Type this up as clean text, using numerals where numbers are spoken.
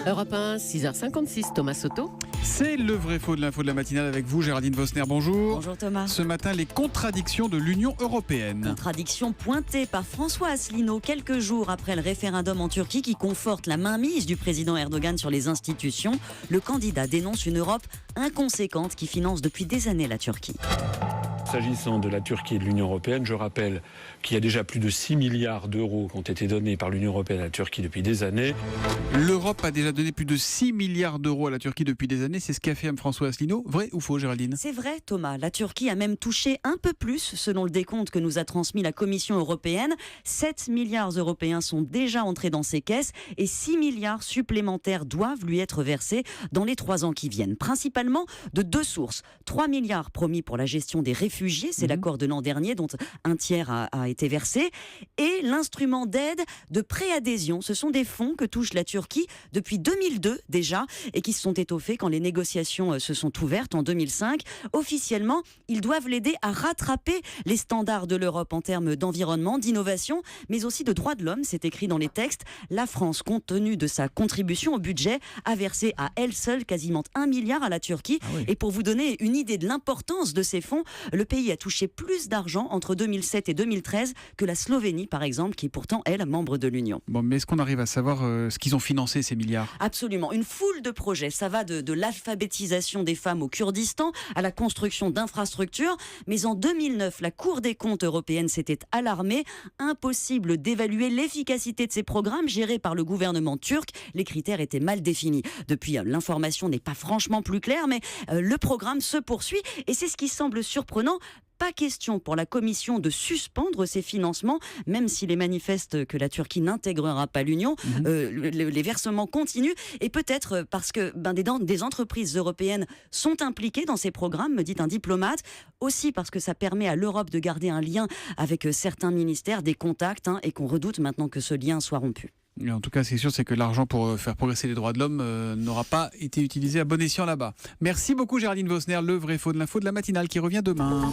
Europe 1, 6h56, Thomas Soto. C'est le vrai faux de l'info de la matinale avec vous, Géraldine Vosner. Bonjour. Bonjour Thomas. Ce matin, les contradictions de l'Union européenne. Contradiction pointée par François Asselineau quelques jours après le référendum en Turquie qui conforte la mainmise du président Erdogan sur les institutions. Le candidat dénonce une Europe inconséquente qui finance depuis des années la Turquie. S'agissant de la Turquie et de l'Union européenne, je rappelle qu'il y a déjà plus de 6 milliards d'euros qui ont été donnés par l'Union européenne à la Turquie depuis des années. L'Europe a déjà donné plus de 6 milliards d'euros à la Turquie depuis des années. C'est ce qu'affirme François Asselineau. Vrai ou faux, Géraldine ? C'est vrai, Thomas. La Turquie a même touché un peu plus, selon le décompte que nous a transmis la Commission européenne. 7 milliards européens sont déjà entrés dans ses caisses et 6 milliards supplémentaires doivent lui être versés dans les 3 ans qui viennent. Principalement de 2 sources. 3 milliards promis pour la gestion des réfugiés, c'est l'accord de l'an dernier dont un tiers a été versé, et l'instrument d'aide de préadhésion. Ce sont des fonds que touche la Turquie depuis 2002 déjà et qui se sont étoffés quand les négociations se sont ouvertes en 2005. Officiellement, ils doivent l'aider à rattraper les standards de l'Europe en termes d'environnement, d'innovation, mais aussi de droits de l'homme. C'est écrit dans les textes. La France, compte tenu de sa contribution au budget, a versé à elle seule quasiment 1 milliard à la Turquie. Ah oui. Et pour vous donner une idée de l'importance de ces fonds, le pays a touché plus d'argent entre 2007 et 2013 que la Slovénie, par exemple, qui est pourtant, elle, membre de l'Union. Bon, mais est-ce qu'on arrive à savoir ce qu'ils ont financé, ces milliards ? Absolument. Une foule de projets. Ça va de l'alphabétisation des femmes au Kurdistan à la construction d'infrastructures. Mais en 2009, la Cour des comptes européenne s'était alarmée. Impossible d'évaluer l'efficacité de ces programmes gérés par le gouvernement turc. Les critères étaient mal définis. Depuis, l'information n'est pas franchement plus claire, mais le programme se poursuit. Et c'est ce qui semble surprenant. Pas question pour la Commission de suspendre ces financements, même s'il est manifeste que la Turquie n'intégrera pas l'Union. Les versements continuent, et peut-être parce que des entreprises européennes sont impliquées dans ces programmes, me dit un diplomate. Aussi parce que ça permet à l'Europe de garder un lien avec certains ministères, des contacts, et qu'on redoute maintenant que ce lien soit rompu. Et en tout cas, c'est sûr, c'est que l'argent pour faire progresser les droits de l'homme n'aura pas été utilisé à bon escient là-bas. Merci beaucoup, Géraldine Vosner. Le vrai faux de l'info de la matinale qui revient demain.